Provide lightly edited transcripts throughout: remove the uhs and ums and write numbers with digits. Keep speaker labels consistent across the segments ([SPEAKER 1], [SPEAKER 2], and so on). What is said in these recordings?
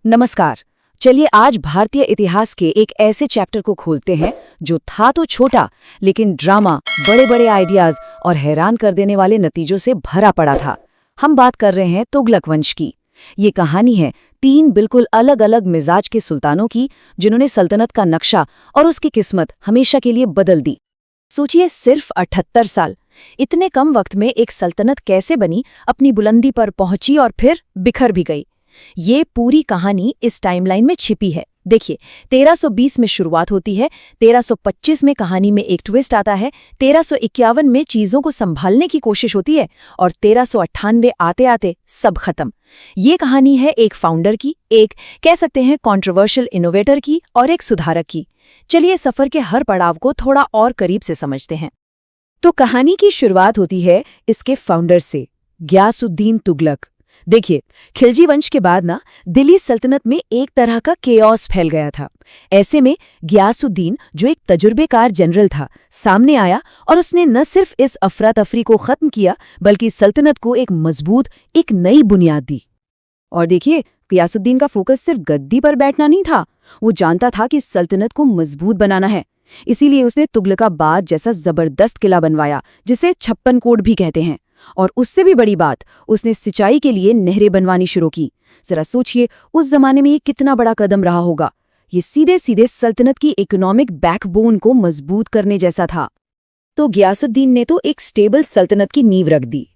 [SPEAKER 1] नमस्कार। चलिए आज भारतीय इतिहास के एक ऐसे चैप्टर को खोलते हैं जो था तो छोटा, लेकिन ड्रामा, बड़े बड़े आइडियाज और हैरान कर देने वाले नतीजों से भरा पड़ा था। हम बात कर रहे हैं तुगलक वंश की। ये कहानी है तीन बिल्कुल अलग अलग मिजाज के सुल्तानों की, जिन्होंने सल्तनत का नक्शा और उसकी किस्मत हमेशा के लिए बदल दी। सोचिए, सिर्फ 78 साल, इतने कम वक्त में एक सल्तनत कैसे बनी, अपनी बुलंदी पर पहुंची और फिर बिखर भी गई। ये पूरी कहानी इस टाइमलाइन में छिपी है। देखिए, 1320 में शुरुआत होती है, 1325 में कहानी में एक ट्विस्ट आता है, 1351 में चीजों को संभालने की कोशिश होती है और 1398 आते आते सब खत्म। ये कहानी है एक फाउंडर की, एक कह सकते हैं कंट्रोवर्शियल इनोवेटर की और एक सुधारक की। चलिए सफर के हर पड़ाव को थोड़ा और करीब से समझते हैं। तो कहानी की शुरुआत होती है इसके फाउंडर से, गियासुद्दीन तुगलक। देखिए, खिलजी वंश के बाद दिल्ली सल्तनत में एक तरह का केओस फैल गया था। ऐसे में गियासुद्दीन, जो एक तजुर्बेकार जनरल था, सामने आया और उसने न सिर्फ इस अफरा तफरी को खत्म किया, बल्कि सल्तनत को एक मजबूत, एक नई बुनियाद दी। और देखिए, गियासुद्दीन का फोकस सिर्फ गद्दी पर बैठना नहीं था। वो जानता था कि सल्तनत को मजबूत बनाना है। इसीलिए उसने तुगलकाबाद जैसा जबरदस्त किला बनवाया, जिसे 56 कोट भी कहते हैं। और उससे भी बड़ी बात, उसने सिंचाई के लिए नहरें बनवानी शुरू की। जरा सोचिए, उस जमाने में ये कितना बड़ा कदम रहा होगा। ये सीधे सीधे सल्तनत की इकोनॉमिक बैकबोन को मजबूत करने जैसा था। तो गियासुद्दीन ने तो एक स्टेबल सल्तनत की नींव रख दी।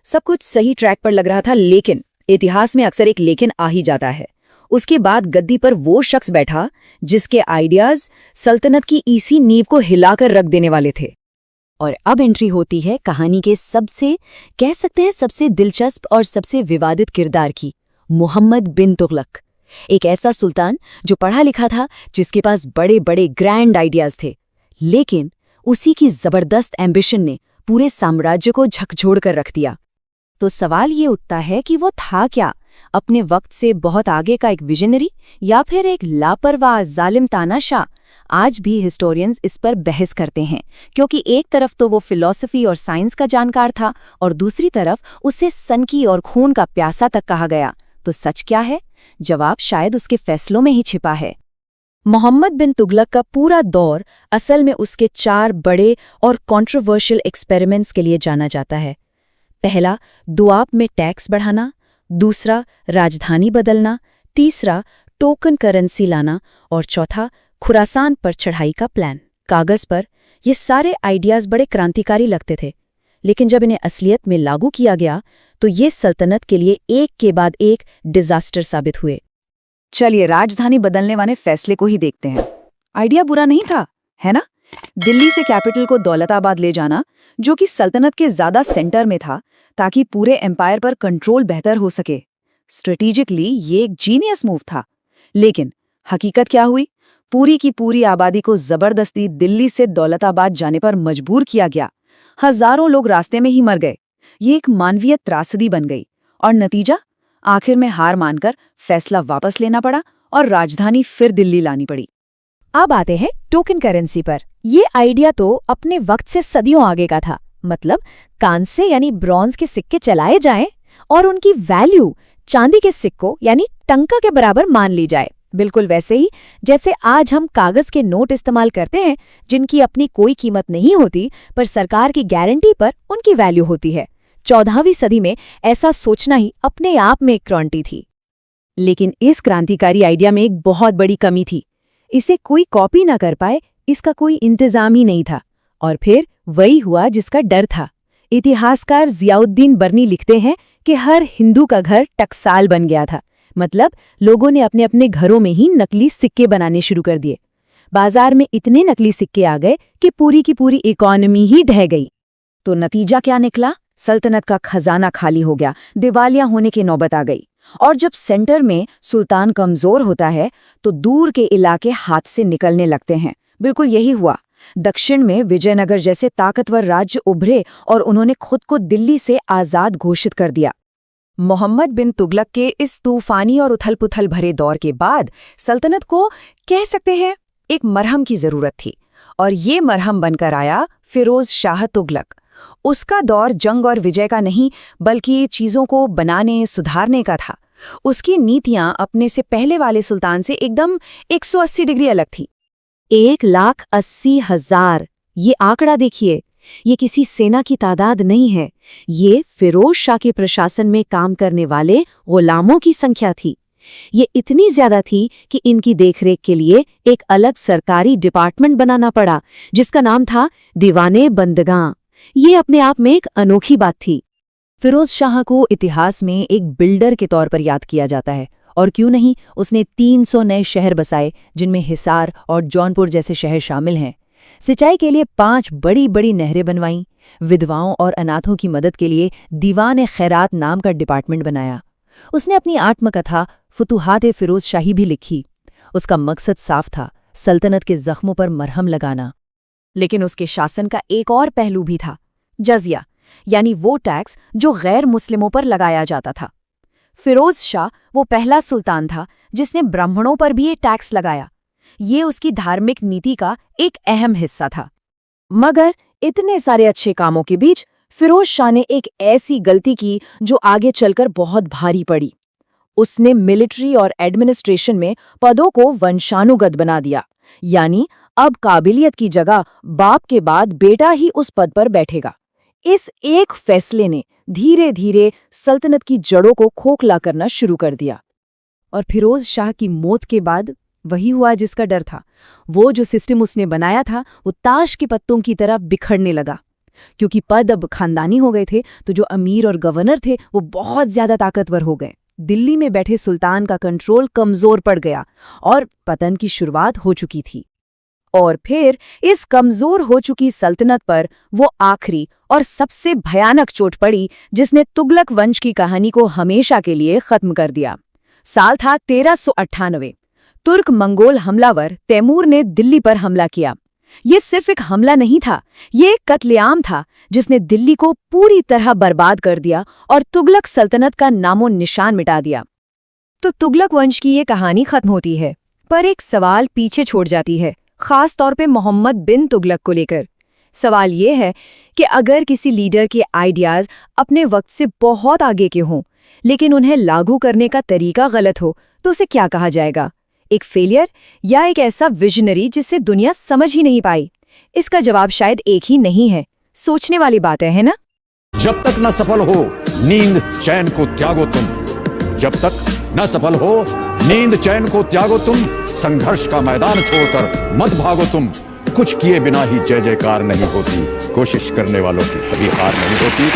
[SPEAKER 1] सब कुछ सही ट्रैक पर लग रहा था, लेकिन इतिहास में अक्सर एक लेकिन आ ही जाता है। उसके बाद गद्दी पर वो शख्स बैठा जिसके आइडियाज सल्तनत की इसी नींव को हिलाकर रख देने वाले थे। और अब एंट्री होती है कहानी के सबसे, कह सकते हैं सबसे दिलचस्प और सबसे विवादित किरदार की, मोहम्मद बिन तुगलक। एक ऐसा सुल्तान जो पढ़ा लिखा था, जिसके पास बड़े बड़े ग्रैंड आइडियाज थे, लेकिन उसी की जबरदस्त एम्बिशन ने पूरे साम्राज्य को झकझोर कर रख दिया। तो सवाल ये उठता है कि वो था क्या? अपने वक्त से बहुत आगे का एक विजनरी, या फिर एक लापरवाह जालिम तानाशाह? आज भी हिस्टोरियंस इस पर बहस करते हैं, क्योंकि एक तरफ तो वो फिलॉसफी और साइंस का जानकार था और दूसरी तरफ उसे सनकी और खून का प्यासा तक कहा गया। तो सच क्या है? जवाब शायद उसके फैसलों में ही छिपा है। मोहम्मद बिन तुगलक का पूरा दौर असल में उसके 4 बड़े और कंट्रोवर्शियल एक्सपेरिमेंट्स के लिए जाना जाता है। पहला, दुआब में टैक्स बढ़ाना। दूसरा, राजधानी बदलना। तीसरा, टोकन करेंसी लाना। और चौथा, खुरासान पर चढ़ाई का प्लान। कागज पर ये सारे आइडियाज बड़े क्रांतिकारी लगते थे, लेकिन जब इन्हें असलियत में लागू किया गया तो ये सल्तनत के लिए एक के बाद एक डिजास्टर साबित हुए। चलिए राजधानी बदलने वाले फैसले को ही देखते हैं। आइडिया बुरा नहीं था, है ना? दिल्ली से कैपिटल को दौलताबाद ले जाना, जो कि सल्तनत के ज्यादा सेंटर में था, ताकि पूरे एम्पायर पर कंट्रोल बेहतर हो सके। स्ट्रेटेजिकली ये एक जीनियस मूव था। लेकिन हकीकत क्या हुई? पूरी की पूरी आबादी को जबरदस्ती दिल्ली से दौलताबाद जाने पर मजबूर किया गया। हजारों लोग रास्ते में ही मर गए। ये एक मानवीय त्रासदी बन गई और नतीजा, आखिर में हार मानकर फैसला वापस लेना पड़ा और राजधानी फिर दिल्ली लानी पड़ी। अब आते हैं टोकन करेंसी पर। ये आइडिया तो अपने वक्त से सदियों आगे का था। मतलब कांसे यानी ब्रॉन्ज के सिक्के चलाए जाएं और उनकी वैल्यू चांदी के सिक्कों यानी टंका के बराबर मान ली जाए। बिल्कुल वैसे ही जैसे आज हम कागज के नोट इस्तेमाल करते हैं, जिनकी अपनी कोई कीमत नहीं होती, पर सरकार की गारंटी पर उनकी वैल्यू होती है। 14वीं सदी में ऐसा सोचना ही अपने आप में एक क्रांति थी। लेकिन इस क्रांतिकारी आइडिया में एक बहुत बड़ी कमी थी। इसे कोई कॉपी ना कर पाए, इसका कोई इंतजाम ही नहीं था। और फिर वही हुआ जिसका डर था। इतिहासकार जियाउद्दीन बर्नी लिखते हैं कि हर हिंदू का घर टकसाल बन गया था। मतलब लोगों ने अपने अपने घरों में ही नकली सिक्के बनाने शुरू कर दिए। बाजार में इतने नकली सिक्के आ गए कि पूरी की पूरी इकोनॉमी ही ढह गई। तो नतीजा क्या निकला? सल्तनत का खजाना खाली हो गया, दिवालिया होने की नौबत आ गई। और जब सेंटर में सुल्तान कमजोर होता है तो दूर के इलाके हाथ से निकलने लगते हैं। बिल्कुल यही हुआ। दक्षिण में विजयनगर जैसे ताकतवर राज्य उभरे और उन्होंने खुद को दिल्ली से आजाद घोषित कर दिया। मोहम्मद बिन तुगलक के इस तूफानी और उथल-पुथल भरे दौर के बाद सल्तनत को, कह सकते हैं, एक मरहम की जरूरत थी। और ये मरहम बनकर आया फिरोज शाह तुगलक। उसका दौर जंग और विजय का नहीं, बल्कि चीजों को बनाने, सुधारने का था। उसकी नीतियां अपने से पहले वाले सुल्तान से एकदम 180 डिग्री अलग थी। 1,80,000 ये आंकड़ा देखिए, ये किसी सेना की तादाद नहीं है, ये फिरोज शाह के प्रशासन में काम करने वाले गुलामों की संख्या थी। ये इतनी ज्यादा थी कि इनकी देखरेख के लिए एक अलग सरकारी डिपार्टमेंट बनाना पड़ा, जिसका नाम था दीवाने बंदगां। ये अपने आप में एक अनोखी बात थी। फिरोज शाह को इतिहास में एक बिल्डर के तौर पर याद किया जाता है, और क्यों नहीं, उसने 300 नए शहर बसाए, जिनमें हिसार और जौनपुर जैसे शहर शामिल हैं। सिंचाई के लिए 5 बड़ी बड़ी नहरें बनवाईं, विधवाओं और अनाथों की मदद के लिए दीवान खैरात नाम का डिपार्टमेंट बनाया। उसने अपनी आत्मकथा फुतुहात फिरोज शाही भी लिखी। उसका मकसद साफ था, सल्तनत के जख्मों पर मरहम लगाना। लेकिन उसके शासन का एक और पहलू भी था, जजिया, यानी वो टैक्स जो गैर मुस्लिमों पर लगाया जाता था। फिरोज शाह वो पहला सुल्तान था जिसने ब्राह्मणों पर भी ये टैक्स लगाया। ये उसकी धार्मिक नीति का एक अहम हिस्सा था। मगर इतने सारे अच्छे कामों के बीच फिरोज शाह ने एक ऐसी गलती की जो आगे चलकर बहुत भारी पड़ी। उसने मिलिट्री और एडमिनिस्ट्रेशन में पदों को वंशानुगत बना दिया, यानी अब काबिलियत की जगह बाप के बाद बेटा ही उस पद पर बैठेगा। इस एक फैसले ने धीरे धीरे सल्तनत की जड़ों को खोखला करना शुरू कर दिया। और फिरोज शाह की मौत के बाद वही हुआ जिसका डर था। वो जो सिस्टम उसने बनाया था वो ताश के पत्तों की तरह बिखरने लगा। क्योंकि पद अब खानदानी हो गए थे, तो जो अमीर और गवर्नर थे वो बहुत ज्यादा ताकतवर हो गए। दिल्ली में बैठे सुल्तान का कंट्रोल कमजोर पड़ गया और पतन की शुरुआत हो चुकी थी। और फिर इस कमजोर हो चुकी सल्तनत पर वो आखिरी और सबसे भयानक चोट पड़ी जिसने तुगलक वंश की कहानी को हमेशा के लिए खत्म कर दिया। साल था 1398। तुर्क मंगोल हमलावर तैमूर ने दिल्ली पर हमला किया। ये सिर्फ एक हमला नहीं था, ये एक कत्लेआम था जिसने दिल्ली को पूरी तरह बर्बाद कर दिया और तुगलक सल्तनत का नामो निशान मिटा दिया। तो तुगलक वंश की ये कहानी खत्म होती है, पर एक सवाल पीछे छोड़ जाती है, खास तौर पे मोहम्मद बिन तुगलक को लेकर। सवाल ये है कि अगर किसी लीडर के आइडियाज अपने वक्त से बहुत आगे के हों, लेकिन उन्हें लागू करने का तरीका गलत हो, तो उसे क्या कहा जाएगा? एक फेलियर या एक ऐसा विजनरी जिससे दुनिया समझ ही नहीं पाई? इसका जवाब शायद एक ही नहीं है। सोचने वाली बात है ना?
[SPEAKER 2] जब तक न सफल हो नींद चैन को त्यागो तुम, जब तक न सफल हो नींद चैन को त्यागो तुम, संघर्ष का मैदान छोड़कर मत भागो तुम। कुछ किए बिना ही जय जयकार नहीं होती, कोशिश करने वालों की कभी हार नहीं होती।